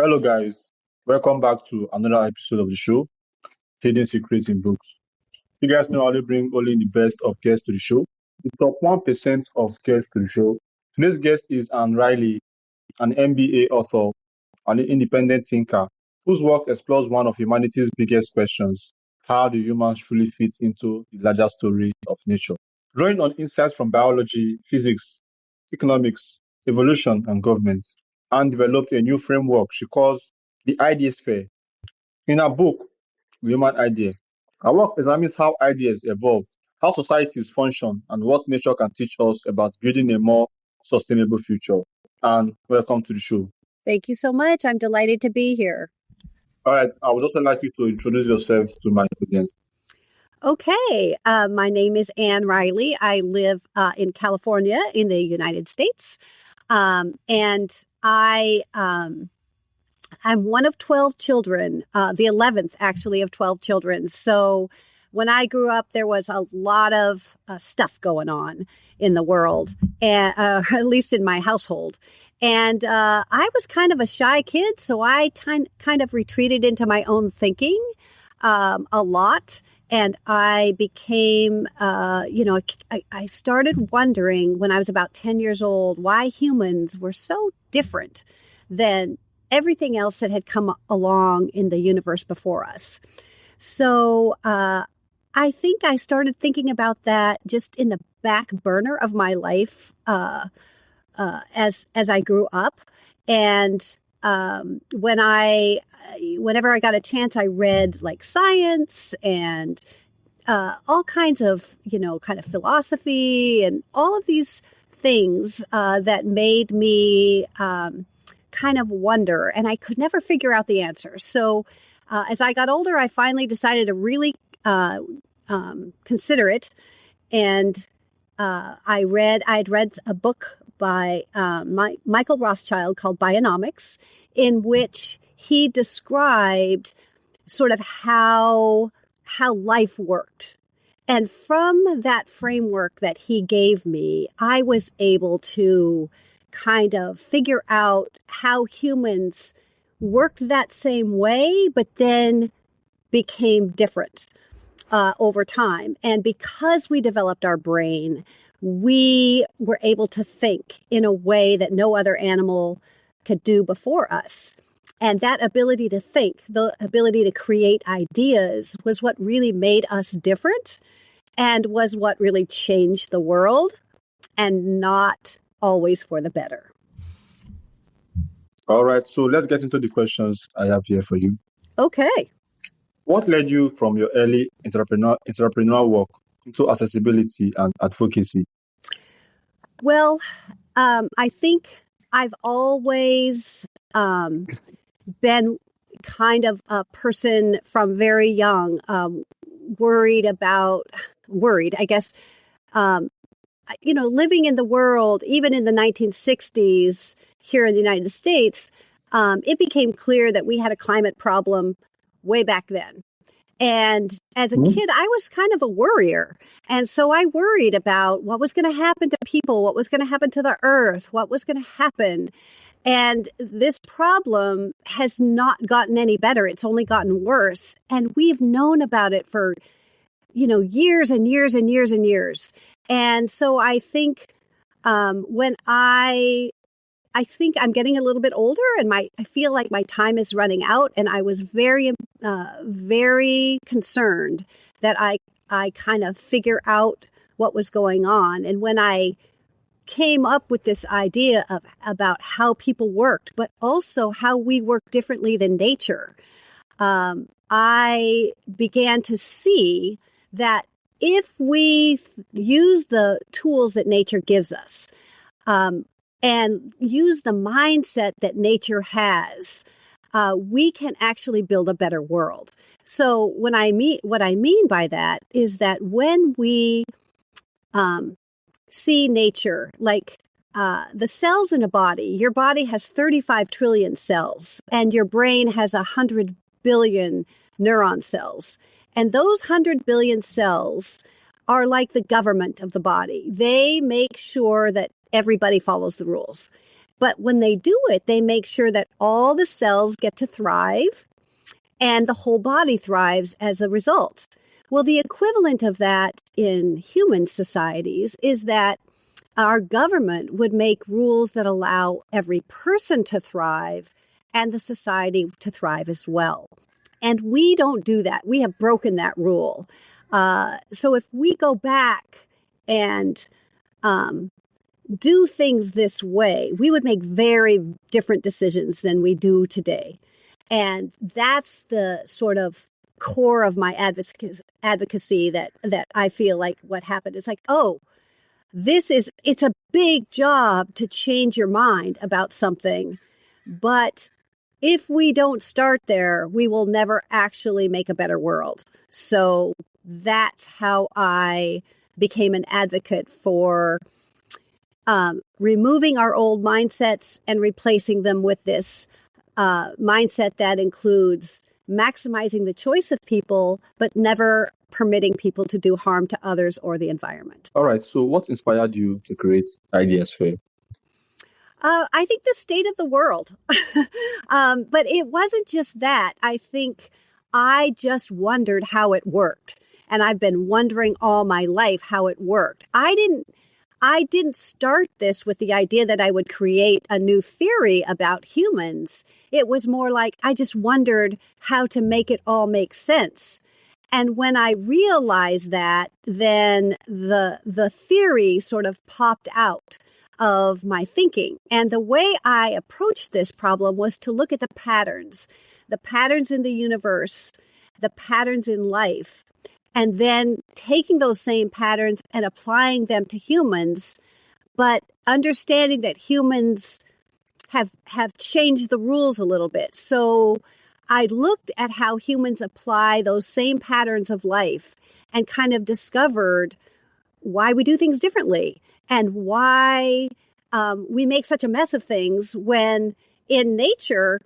Hello, guys. Welcome back to another episode of the show, Hidden Secrets in Books. You guys know I only bring only the best of guests to the show. The top 1% of guests to the show. Today's guest is Rile, an MBA author, and an independent thinker whose work explores one of humanity's biggest questions: how do humans truly fit into the larger story of nature? Drawing on insights from biology, physics, economics, evolution, and government, and developed a new framework she calls the Ideasphere. In her book, The Human Idea, her work examines how ideas evolve, how societies function, and what nature can teach us about building a more sustainable future. And welcome to the show. Thank you so much. I'm delighted to be here. All right, I would also like you to introduce yourself to my audience. Okay, my name is Anne Rile. I live in California in the United States, and I'm one of 12 children, the 11th actually of 12 children. So when I grew up, there was a lot of stuff going on in the world, and at least in my household. And I was kind of a shy kid, so I kind of retreated into my own thinking a lot. And I became, I started wondering when I was about 10 years old why humans were so different than everything else that had come along in the universe before us. So I think I started thinking about that just in the back burner of my life as I grew up. And whenever I got a chance, I read like science and all kinds of, kind of philosophy and all of these things that made me kind of wonder. And I could never figure out the answer. So as I got older, I finally decided to really consider it. And I'd read a book by Michael Rothschild called Bionomics, in which he described sort of how life worked. And from that framework that he gave me, I was able to kind of figure out how humans worked that same way, but then became different over time. And because we developed our brain, we were able to think in a way that no other animal could do before us. And that ability to think, the ability to create ideas, was what really made us different and was what really changed the world, and not always for the better. All right, so let's get into the questions I have here for you. Okay. What led you from your early entrepreneurial work into accessibility and advocacy? Well, I think I've always been kind of a person from very young, worried, I guess, living in the world, even in the 1960s here in the United States, it became clear that we had a climate problem way back then. And as a kid, I was kind of a worrier. And so I worried about what was going to happen to people, what was going to happen to the earth, what was going to happen. And this problem has not gotten any better. It's only gotten worse. And we've known about it for, years and years and years and years. And so I think I think I'm getting a little bit older, and I feel like my time is running out. And I was very, very concerned that I kind of figure out what was going on. And when I came up with this idea about how people worked, but also how we work differently than nature, I began to see that if we use the tools that nature gives us, and use the mindset that nature has, we can actually build a better world. So what I mean by that is that when we see nature, like the cells in a body, your body has 35 trillion cells, and your brain has 100 billion neuron cells. And those 100 billion cells are like the government of the body. They make sure that everybody follows the rules. But when they do it, they make sure that all the cells get to thrive and the whole body thrives as a result. Well, the equivalent of that in human societies is that our government would make rules that allow every person to thrive and the society to thrive as well. And we don't do that. We have broken that rule. So if we go back and do things this way, we would make very different decisions than we do today. And that's the sort of core of my advocacy that I feel like what happened is like, oh, it's a big job to change your mind about something. But if we don't start there, we will never actually make a better world. So that's how I became an advocate for removing our old mindsets and replacing them with this mindset that includes maximizing the choice of people, but never permitting people to do harm to others or the environment. All right. So what inspired you to create Ideasphere? I think the state of the world. But it wasn't just that. I think I just wondered how it worked. And I've been wondering all my life how it worked. I didn't start this with the idea that I would create a new theory about humans. It was more like I just wondered how to make it all make sense. And when I realized that, then the theory sort of popped out of my thinking. And the way I approached this problem was to look at the patterns in the universe, the patterns in life, and then taking those same patterns and applying them to humans, but understanding that humans have changed the rules a little bit. So I looked at how humans apply those same patterns of life and kind of discovered why we do things differently and why we make such a mess of things when in nature,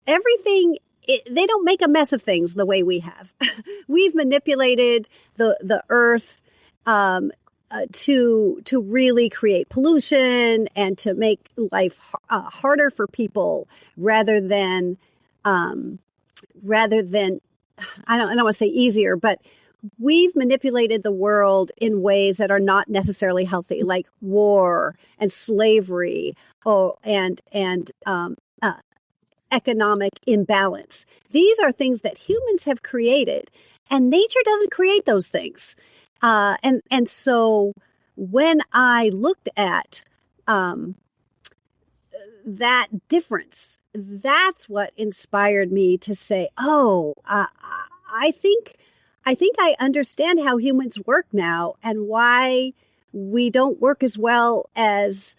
everything, they don't make a mess of things the way we have. We've manipulated the earth to really create pollution and to make life harder for people rather than I don't want to say easier, but we've manipulated the world in ways that are not necessarily healthy, like war and slavery, and economic imbalance. These are things that humans have created, and nature doesn't create those things. And so when I looked at that difference, that's what inspired me to say, oh, I think I understand how humans work now and why we don't work as well as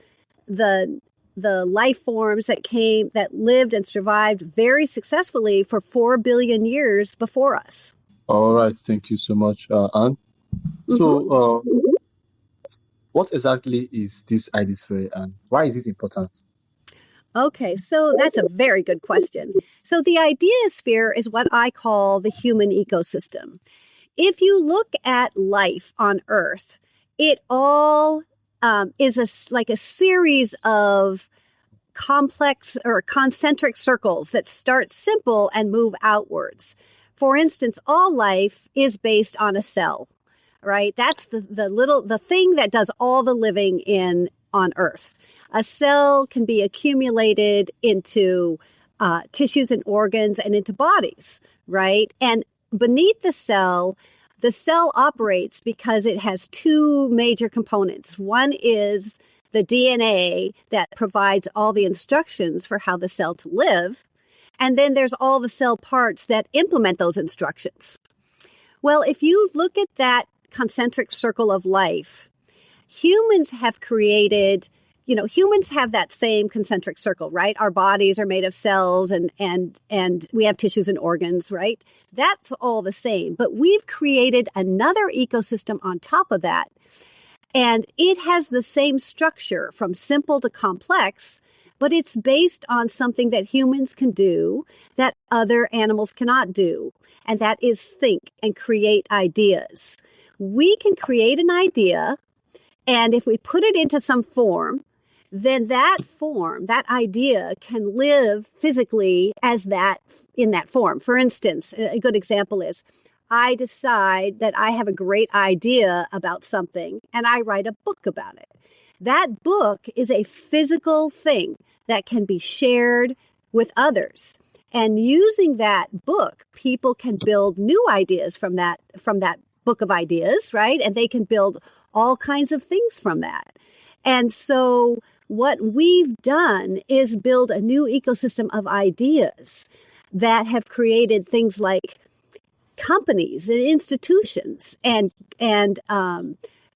the life forms that lived and survived very successfully for 4 billion years before us. All right. Thank you so much, Anne. Mm-hmm. So what exactly is this Ideasphere and why is it important? Okay, so that's a very good question. So the Ideasphere is what I call the human ecosystem. If you look at life on Earth, it all is like a series of complex or concentric circles that start simple and move outwards. For instance, all life is based on a cell, right? That's the thing that does all the living on Earth. A cell can be accumulated into tissues and organs and into bodies, right? And beneath the cell operates because it has two major components. One is the DNA that provides all the instructions for how the cell to live. And then there's all the cell parts that implement those instructions. Well, if you look at that concentric circle of life, humans have created, humans have that same concentric circle, right? Our bodies are made of cells and we have tissues and organs, right? That's all the same. But we've created another ecosystem on top of that. And it has the same structure from simple to complex, but it's based on something that humans can do that other animals cannot do. And that is think and create ideas. We can create an idea, and if we put it into some form, then that form, that idea can live physically as that in that form. For instance, a good example is I decide that I have a great idea about something and I write a book about it. That book is a physical thing that can be shared with others. And using that book, people can build new ideas from that book of ideas, right? And they can build all kinds of things from that. And so what we've done is build a new ecosystem of ideas that have created things like companies and institutions and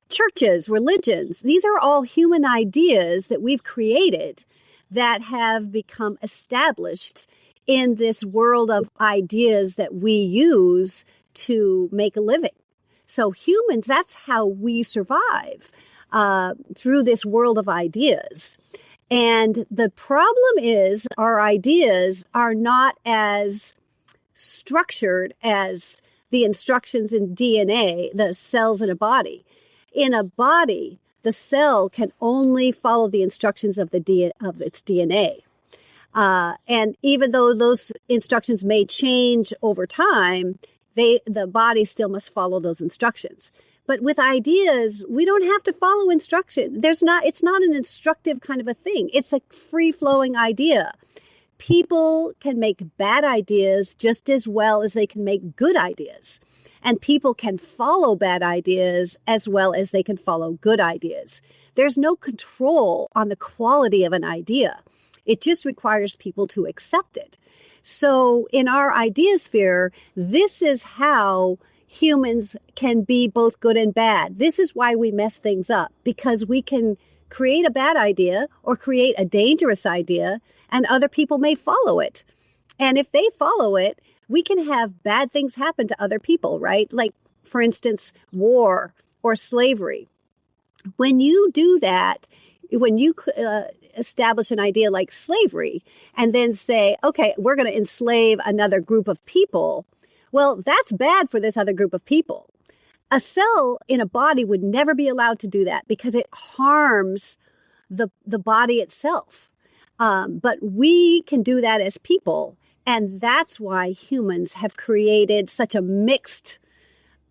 churches, religions. These are all human ideas that we've created that have become established in this world of ideas that we use to make a living. So humans, that's how we survive through this world of ideas. And the problem is our ideas are not as structured as the instructions in DNA, the cells in a body. In a body, the cell can only follow the instructions of its DNA. And even though those instructions may change over time, the body still must follow those instructions. But with ideas, we don't have to follow instruction. It's not an instructive kind of a thing. It's a free-flowing idea. People can make bad ideas just as well as they can make good ideas. And people can follow bad ideas as well as they can follow good ideas. There's no control on the quality of an idea. It just requires people to accept it. So in our Ideasphere, this is how humans can be both good and bad. This is why we mess things up, because we can create a bad idea or create a dangerous idea, and other people may follow it. And if they follow it, we can have bad things happen to other people, right? Like, for instance, war or slavery. When you do that, when you establish an idea like slavery and then say, okay, we're going to enslave another group of people, well, that's bad for this other group of people. A cell in a body would never be allowed to do that because it harms the body itself. But we can do that as people. And that's why humans have created such a mixed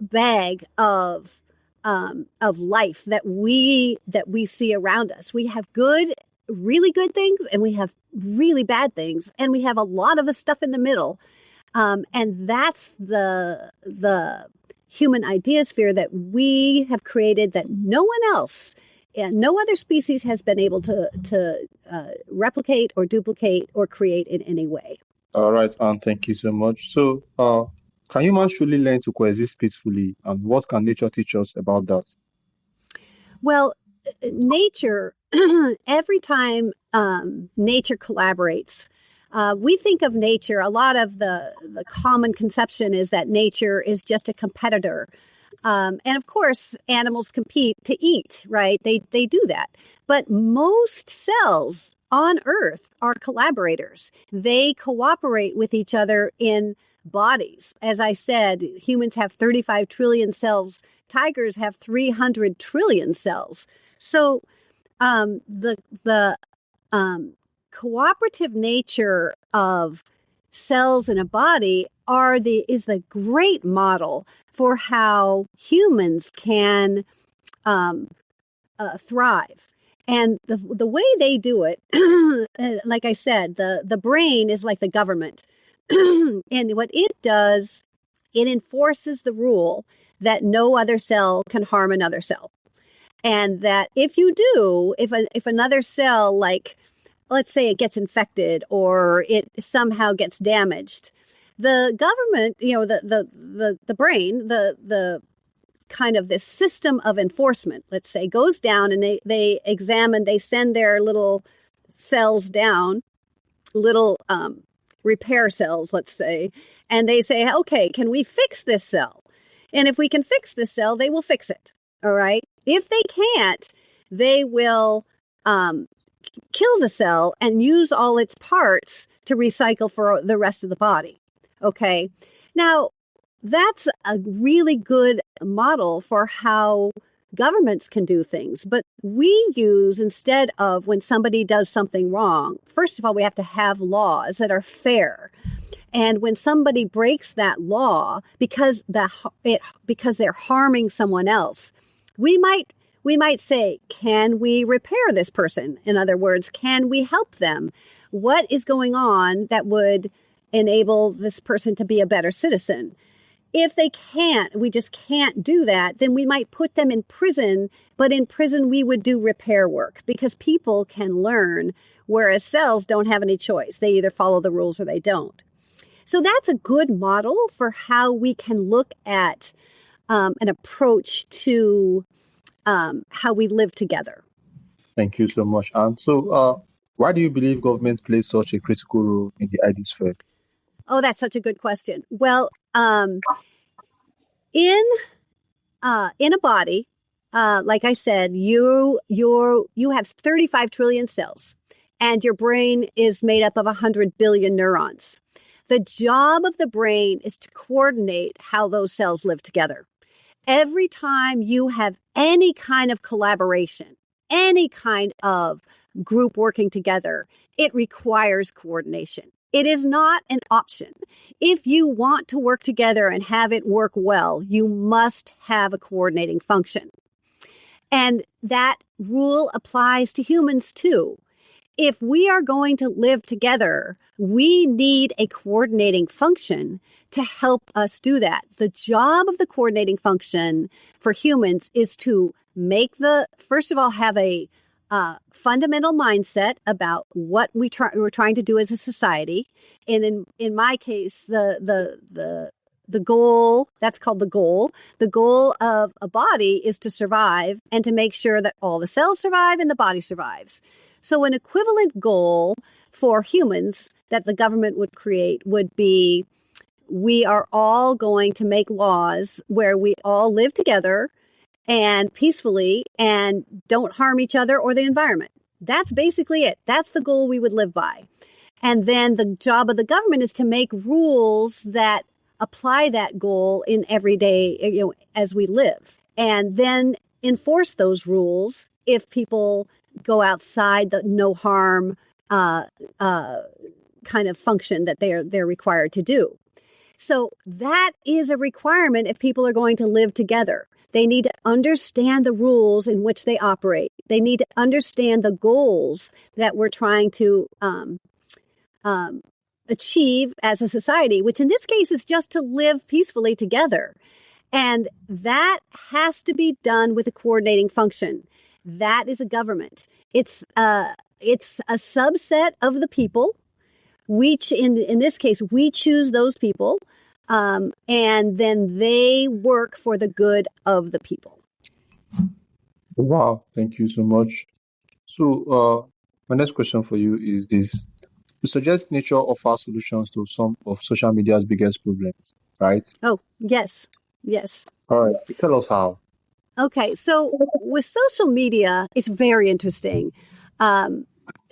bag of life that we see around us. We have really good things, and we have really bad things, and we have a lot of the stuff in the middle. And that's the human Ideasphere that we have created that no one else, no other species has been able to replicate or duplicate or create in any way. All right, Anne, thank you so much. So, can humans truly learn to coexist peacefully, and what can nature teach us about that? Well, nature, every time nature collaborates, we think of nature, a lot of the common conception is that nature is just a competitor. And of course, animals compete to eat, right? They do that. But most cells on Earth are collaborators. They cooperate with each other in bodies. As I said, humans have 35 trillion cells. Tigers have 300 trillion cells. So the cooperative nature of cells in a body is the great model for how humans can thrive. And the way they do it, like I said, the brain is like the government. And what it does, it enforces the rule that no other cell can harm another cell. And that if you do, if another cell, like, let's say it gets infected or it somehow gets damaged, the government, the brain, the kind of this system of enforcement, let's say, goes down and they examine, they send their little cells down, little repair cells, let's say, and they say, okay, can we fix this cell? And if we can fix this cell, they will fix it. All right. If they can't, they will kill the cell and use all its parts to recycle for the rest of the body. Okay. Now, that's a really good model for how Governments can do things, but we use, instead of when somebody does something wrong, first of all, we have to have laws that are fair. And when somebody breaks that law because they're harming someone else, we might say, can we repair this person? In other words, can we help them? What is going on that would enable this person to be a better citizen? If they can't, we just can't do that, then we might put them in prison. But in prison, we would do repair work because people can learn, whereas cells don't have any choice. They either follow the rules or they don't. So that's a good model for how we can look at an approach to how we live together. Thank you so much, Anne. So, why do you believe government plays such a critical role in the Ideasphere? Oh, that's such a good question. Well, in a body, like I said, you have 35 trillion cells, and your brain is made up of 100 billion neurons. The job of the brain is to coordinate how those cells live together. Every time you have any kind of collaboration, any kind of group working together, it requires coordination. It is not an option. If you want to work together and have it work well, you must have a coordinating function. And that rule applies to humans too. If we are going to live together, we need a coordinating function to help us do that. The job of the coordinating function for humans is to first of all, have a fundamental mindset about what we're trying to do as a society. And in my case, the goal, that's called the goal. The goal of a body is to survive and to make sure that all the cells survive and the body survives. So an equivalent goal for humans that the government would create would be, we are all going to make laws where we all live together and peacefully and don't harm each other or the environment. That's basically it. That's the goal we would live by. And then the job of the government is to make rules that apply that goal in everyday, as we live, and then enforce those rules if people go outside the no harm kind of function that they're required to do. So that is a requirement if people are going to live together. They need to understand the rules in which they operate. They need to understand the goals that we're trying to achieve as a society, which in this case is just to live peacefully together. And that has to be done with a coordinating function. That is a government. It's a subset of the people. In this case, we choose those people, and then they work for the good of the people. Wow, thank you so much. So, my next question for you is this. You suggest nature offers solutions to some of social media's biggest problems, right? Oh, yes. All right, tell us how. Okay, so with social media, it's very interesting.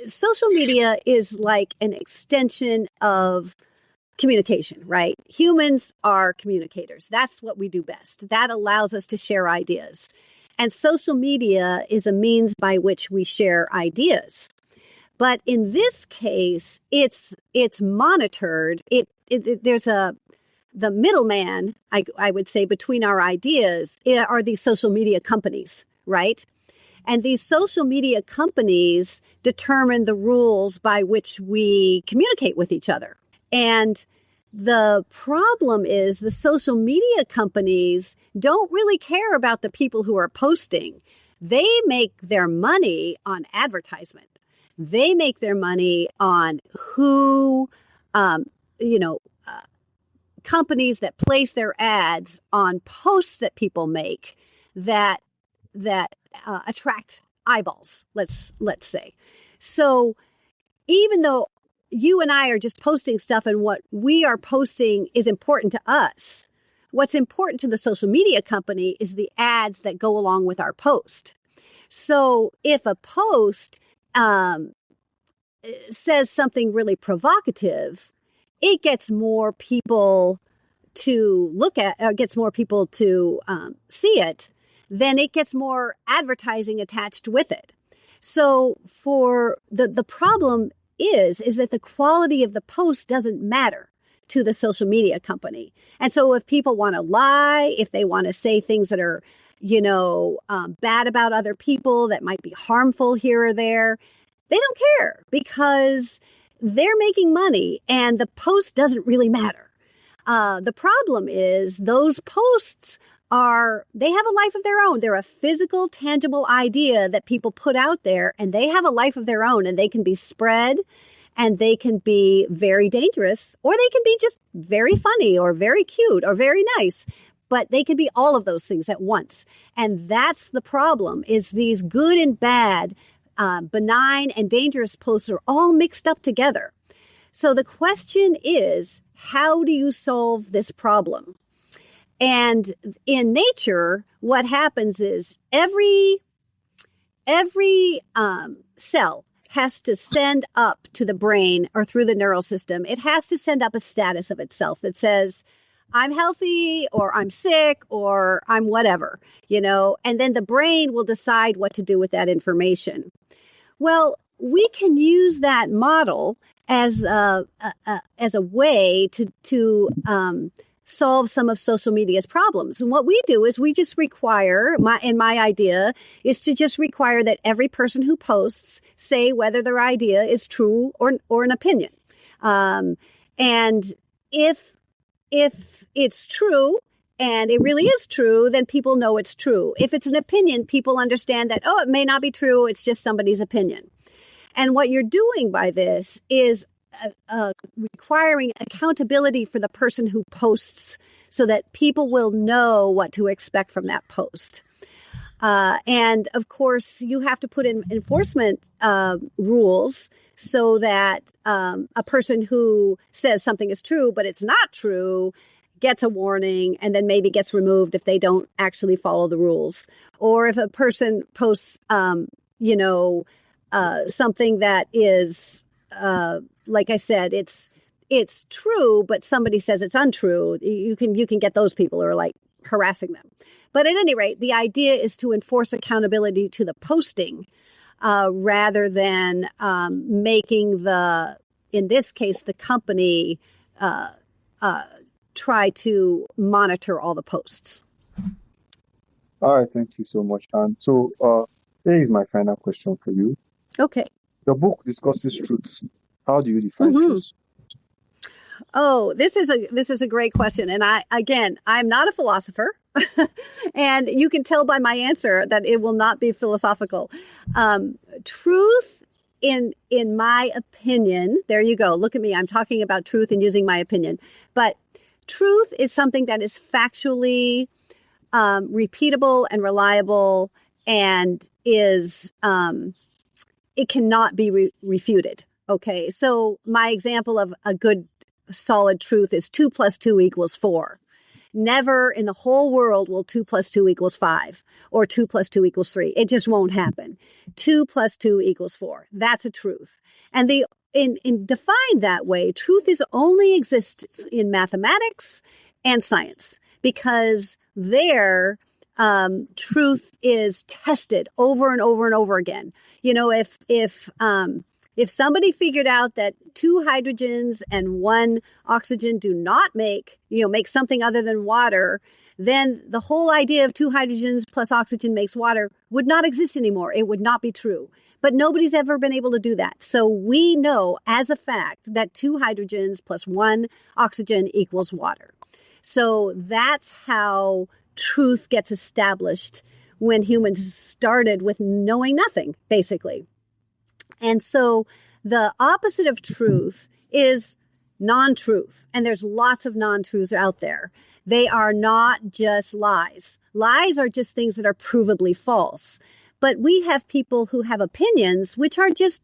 Social media is like an extension of communication, right? Humans are communicators. That's what we do best. That allows us to share ideas. And social media is a means by which we share ideas. But in this case, it's monitored. There's the middleman, I would say, between our ideas are these social media companies, right? And these social media companies determine the rules by which we communicate with each other. And the problem is the social media companies don't really care about the people who are posting. They make their money on advertisement. They make their money on who, companies that place their ads on posts that people make that attract eyeballs, let's say. So even though you and I are just posting stuff and what we are posting is important to us, what's important to the social media company is the ads that go along with our post. So if a post says something really provocative, it gets more people to look at, or gets more people to see it. then it gets more advertising attached with it. So for the problem is that the quality of the post doesn't matter to the social media company. And so if people want to lie, if they want to say things that are, bad about other people that might be harmful here or there, they don't care because they're making money and the post doesn't really matter. The problem is those posts they have a life of their own. They're a physical, tangible idea that people put out there, and they have a life of their own, and they can be spread, and they can be very dangerous, or they can be just very funny or very cute or very nice. But they can be all of those things at once. And that's the problem, is these good and bad, benign and dangerous posts are all mixed up together. So the question is, how do you solve this problem? And in nature, what happens is every cell has to send up to the brain or through the neural system. It has to send up a status of itself that says, I'm healthy, or I'm sick, or I'm whatever, and then the brain will decide what to do with that information. Well, we can use that model as a way to solve some of social media's problems. And what we do is we just require, my idea is to just require that every person who posts say whether their idea is true or an opinion. And if it's true, and it really is true, then people know it's true. If it's an opinion, people understand that, it may not be true, it's just somebody's opinion. And what you're doing by this is requiring accountability for the person who posts so that people will know what to expect from that post. And of course, you have to put in enforcement rules so that a person who says something is true, but it's not true, gets a warning and then maybe gets removed if they don't actually follow the rules. Or if a person posts, something that is, like I said, it's true, but somebody says it's untrue, you can get those people who are like harassing them. But at any rate, the idea is to enforce accountability to the posting rather than making in this case, the company try to monitor all the posts. All right, thank you so much, Anne. So here is my final question for you. Okay. Your book discusses truth. How do you define truth? Oh, this is a great question. And I'm not a philosopher. And you can tell by my answer that it will not be philosophical. Truth, in my opinion, there you go. Look at me. I'm talking about truth and using my opinion. But truth is something that is factually repeatable and reliable, and is it cannot be refuted. Okay, so my example of a good solid truth is 2 + 2 = 4. Never in the whole world will 2 + 2 = 5 or 2 + 2 = 3. It just won't happen. 2 + 2 = 4. That's a truth. And in defined that way, truth only exists in mathematics and science, because there truth is tested over and over and over again. If somebody figured out that 2 hydrogens and 1 oxygen do not make something other than water, then the whole idea of 2 hydrogens plus oxygen makes water would not exist anymore. It would not be true. But nobody's ever been able to do that. So we know as a fact that 2 hydrogens plus 1 oxygen equals water. So that's how truth gets established when humans started with knowing nothing, basically. And so the opposite of truth is non-truth. And there's lots of non-truths out there. They are not just lies. Lies are just things that are provably false. But we have people who have opinions, which are just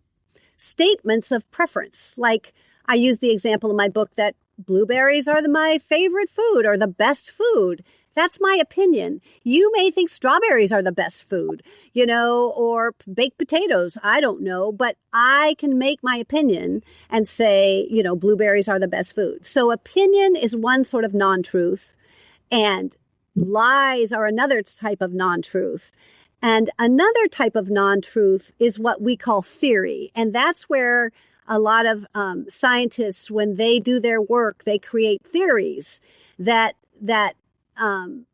statements of preference. Like I use the example in my book that blueberries are my favorite food or the best food. That's my opinion. You may think strawberries are the best food, or baked potatoes. I don't know, but I can make my opinion and say, blueberries are the best food. So opinion is one sort of non-truth. And Lies are another type of non-truth. And another type of non-truth is what we call theory. And that's where a lot of scientists, when they do their work, they create theories that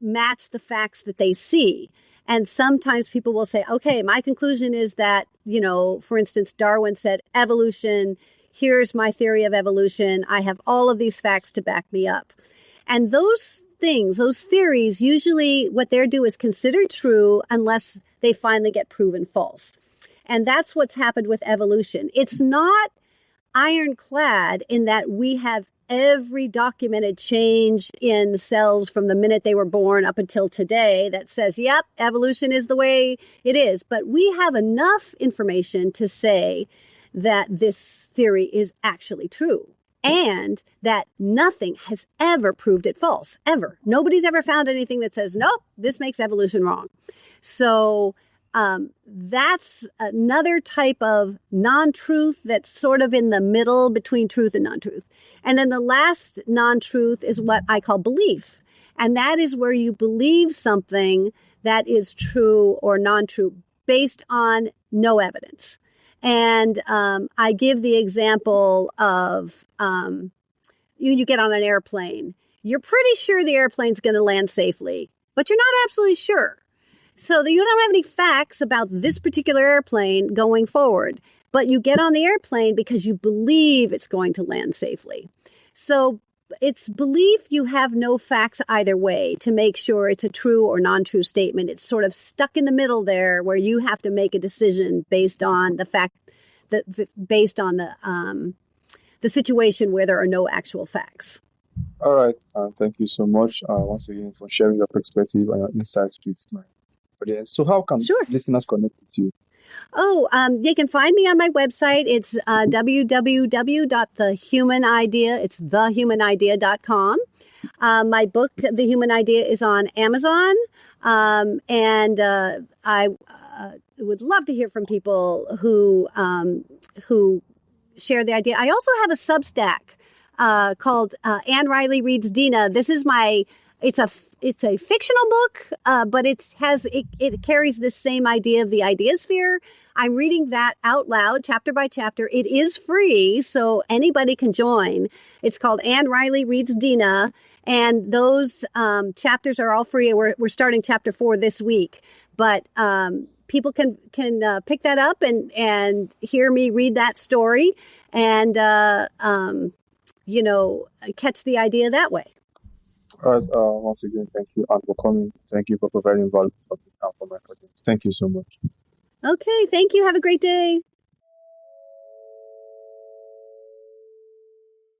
match the facts that they see. And sometimes people will say, okay, my conclusion is that, for instance, Darwin said evolution. Here's my theory of evolution. I have all of these facts to back me up. And those things, those theories, usually what they're do is considered true unless they finally get proven false. And that's what's happened with evolution. It's not ironclad in that we have every documented change in cells from the minute they were born up until today that says, yep, evolution is the way it is. But we have enough information to say that this theory is actually true and that nothing has ever proved it false, ever. Nobody's ever found anything that says, nope, this makes evolution wrong. So that's another type of non-truth that's sort of in the middle between truth and non-truth. And then the last non-truth is what I call belief. And that is where you believe something that is true or non-true based on no evidence. And I give the example of you get on an airplane. You're pretty sure the airplane's going to land safely, but you're not absolutely sure. So you don't have any facts about this particular airplane going forward, but you get on the airplane because you believe it's going to land safely. So it's belief. You have no facts either way to make sure it's a true or non-true statement. It's sort of stuck in the middle there where you have to make a decision based on the fact that based on the situation where there are no actual facts. All right. Thank you so much once again for sharing your perspective and your insights with my audience. So how can listeners connect with you? Oh, they can find me on my website. It's www.thehumanidea. It's thehumanidea.com. My book, The Human Idea, is on Amazon. And I would love to hear from people who share the idea. I also have a Substack called Ann Rile Reads Dina. This is it's a fictional book, but it carries this same idea of the Ideasphere. I'm reading that out loud, chapter by chapter. It is free, so anybody can join. It's called Ann Rile Reads Dina, and those chapters are all free. We're starting chapter 4 this week, but people can pick that up and hear me read that story and catch the idea that way. All right. Once again, thank you, Anne, for coming. Thank you for providing valuable information for my audience. Thank you so much. Okay. Thank you. Have a great day.